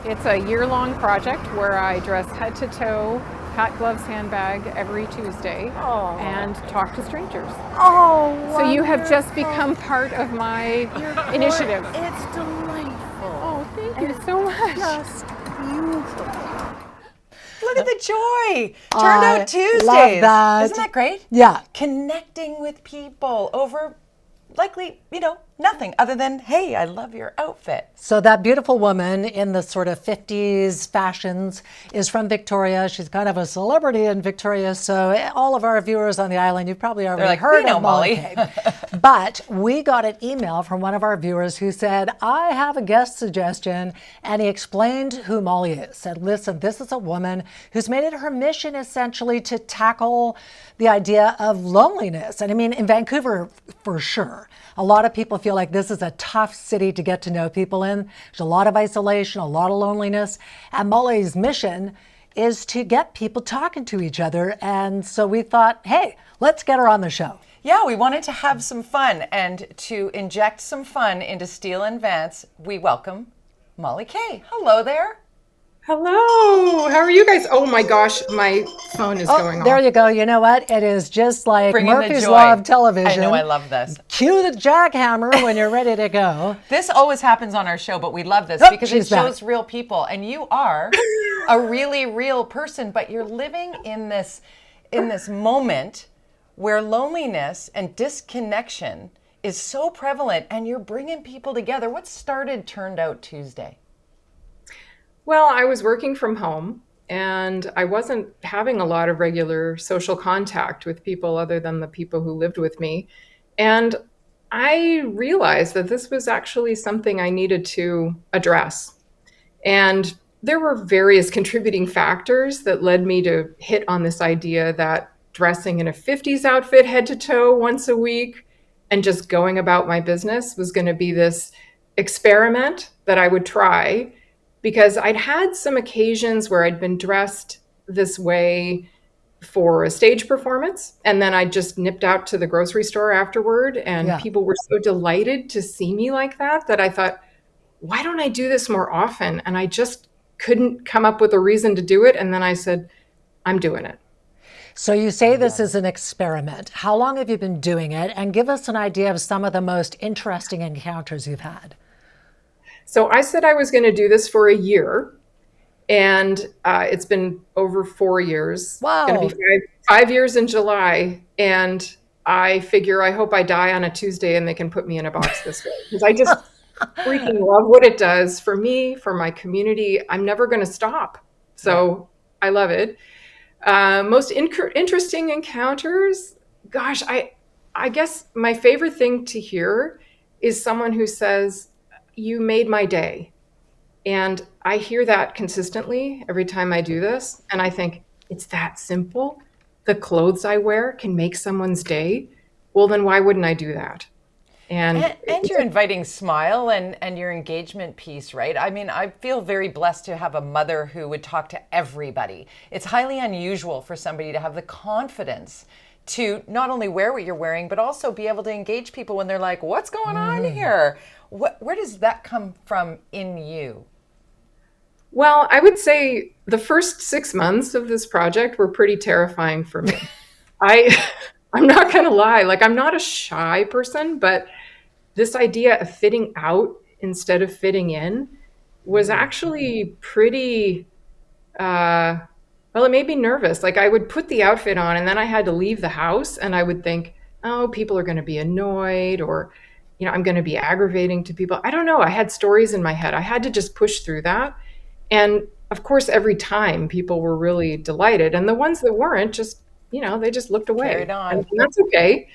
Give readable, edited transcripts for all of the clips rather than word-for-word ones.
It's a year-long project where I dress head to toe, hat, gloves, handbag every Tuesday, Oh. and talk to strangers. Oh, So you have just wonderful. become part of my You're initiative. It's delightful. Oh, thank you And so much. Just beautiful. Look at the joy. Turned out Tuesdays. Love that. Isn't that great? Yeah. Connecting with people over likely, nothing other than, hey, I love your outfit. So that beautiful woman in the sort of 50s fashions is from Victoria. She's kind of a celebrity in Victoria. So all of our viewers on the island, you've probably already like, heard "We know of Mollie Mollie." Kaye. But we got an email from one of our viewers who said, I have a guest suggestion. And he explained who Mollie is. Said, listen, this is a woman who's made it her mission essentially to tackle the idea of loneliness. And I mean, in Vancouver, for sure. A lot of people feel like this is a tough city to get to know people in. There's a lot of isolation, a lot of loneliness. And Mollie's mission is to get people talking to each other. And so we thought, hey, let's get her on the show. Yeah, we wanted to have some fun, and to inject some fun into Steele and Vance, we welcome Mollie Kaye. Hello there. Hello, how are you guys? Oh my gosh, my phone is going off. There you go. You know what? It is just like Bringing the Murphy's joy. Law of television. I know, I love this. Cue the jackhammer when you're ready to go. This always happens on our show, but we love this Oh, because it she's back. shows real people, and you are a really real person, but you're living in this moment where loneliness and disconnection is so prevalent, and you're bringing people together. What started Turned Out Tuesday? Well, I was working from home and I wasn't having a lot of regular social contact with people other than the people who lived with me. And I realized that this was actually something I needed to address. And there were various contributing factors that led me to hit on this idea that dressing in a 50s outfit head to toe once a week and just going about my business was going to be this experiment that I would try, because I'd had some occasions where I'd been dressed this way for a stage performance, and then I just nipped out to the grocery store afterward, and people were so delighted to see me like that I thought, why don't I do this more often? And I just couldn't come up with a reason to do it. And then I said, I'm doing it. So you say this is an experiment. How long have you been doing it? And give us an idea of some of the most interesting encounters you've had. So I said I was going to do this for a year, and it's been over 4 years. Wow. It's going to be 5 years in July. And I figure I hope I die on a Tuesday and they can put me in a box this way, because I just freaking love what it does for me, for my community. I'm never going to stop. So I love it. Most interesting encounters. Gosh, I guess my favorite thing to hear is someone who says, you made my day. And I hear that consistently every time I do this. And I think, it's that simple. The clothes I wear can make someone's day. Well, then why wouldn't I do that? And you're inviting smile and your engagement piece, right? I mean, I feel very blessed to have a mother who would talk to everybody. It's highly unusual for somebody to have the confidence to not only wear what you're wearing, but also be able to engage people when they're like, what's going on here? Where does that come from in you? Well, I would say the first 6 months of this project were pretty terrifying for me. I'm not going to lie. Like, I'm not a shy person, but this idea of fitting out instead of fitting in was actually pretty, well, it made me nervous. Like, I would put the outfit on and then I had to leave the house and I would think, oh, people are going to be annoyed, or, I'm going to be aggravating to people. I don't know. I had stories in my head. I had to just push through that. And of course, every time people were really delighted. And the ones that weren't just, they just looked away. Carried on. And that's okay.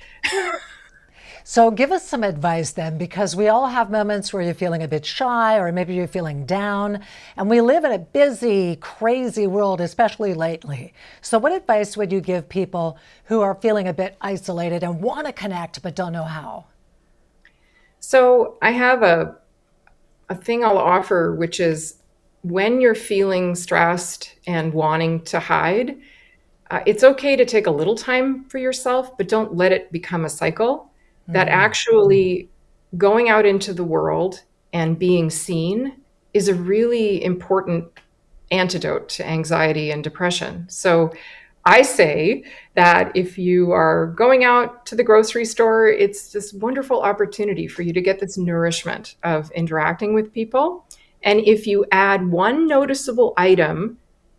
So give us some advice then, because we all have moments where you're feeling a bit shy, or maybe you're feeling down. And we live in a busy, crazy world, especially lately. So what advice would you give people who are feeling a bit isolated and want to connect but don't know how? So I have a thing I'll offer, which is, when you're feeling stressed and wanting to hide, it's okay to take a little time for yourself, but don't let it become a cycle. That actually going out into the world and being seen is a really important antidote to anxiety and depression. So I say that if you are going out to the grocery store, it's this wonderful opportunity for you to get this nourishment of interacting with people. And if you add one noticeable item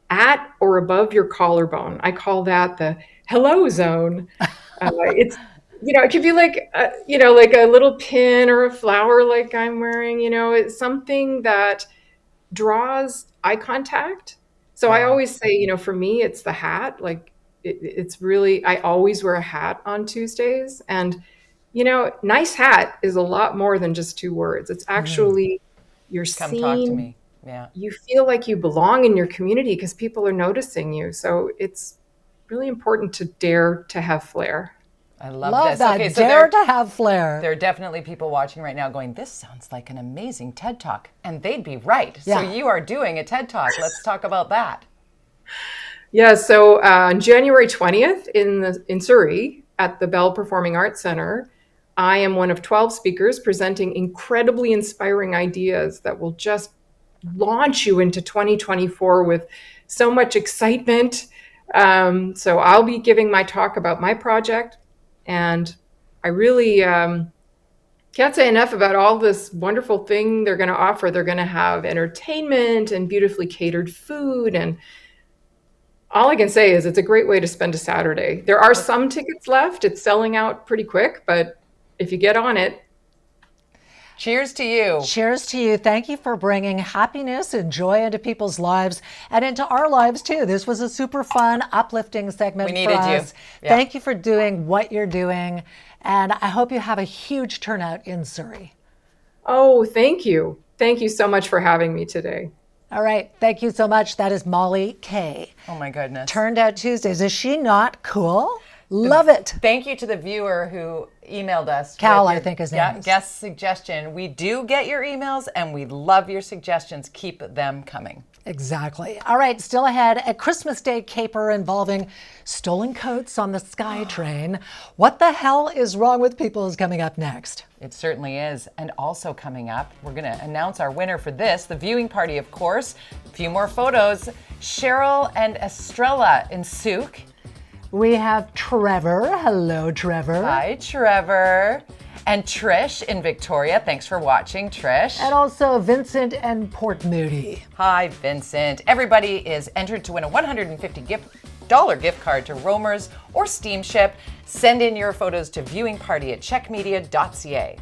at or above your collarbone, I call that the hello zone. It's, it could be like, like a little pin or a flower like I'm wearing, it's something that draws eye contact. So I always say, for me, it's the hat. Like it's really, I always wear a hat on Tuesdays. And, nice hat is a lot more than just two words. It's actually, you're Come talk to seen, me. Yeah. you feel like you belong in your community because people are noticing you. So it's really important to dare to have flair. I love Love this. that. Okay, so Dare to have flair. there are definitely people watching right now going, this sounds like an amazing TED Talk. And they'd be right. Yeah. So you are doing a TED Talk. Let's talk about that. Yeah, so on January 20th in Surrey at the Bell Performing Arts Center, I am one of 12 speakers presenting incredibly inspiring ideas that will just launch you into 2024 with so much excitement. So I'll be giving my talk about my project, and I really can't say enough about all this wonderful thing they're going to offer. They're going to have entertainment and beautifully catered food, and all I can say is it's a great way to spend a Saturday. There are some tickets left. It's selling out pretty quick, but if you get on it. Cheers to you. Cheers to you. Thank you for bringing happiness and joy into people's lives and into our lives too. This was a super fun, uplifting segment We needed for you. us. Yeah. Thank you for doing what you're doing. And I hope you have a huge turnout in Surrey. Oh, thank you. Thank you so much for having me today. All right. Thank you so much. That is Mollie Kaye. Oh my goodness. Turned Out Tuesdays. Is she not cool? Love it. Thank you to the viewer who emailed us. Cal, with I your think his name is. guest suggestion. We do get your emails and we love your suggestions. Keep them coming. Exactly. All right, still ahead, a Christmas Day caper involving stolen coats on the SkyTrain. What the hell is wrong with people is coming up next. It certainly is. And also coming up, we're going to announce our winner for this, the viewing party, of course. A few more photos. Cheryl and Estrella in Souk. We have Trevor. Hello, Trevor. Hi, Trevor. And Trish in Victoria. Thanks for watching, Trish. And also Vincent and Port Moody. Hi, Vincent. Everybody is entered to win a $150 gift card to Roamers or Steamship. Send in your photos to viewingparty@chekmedia.ca.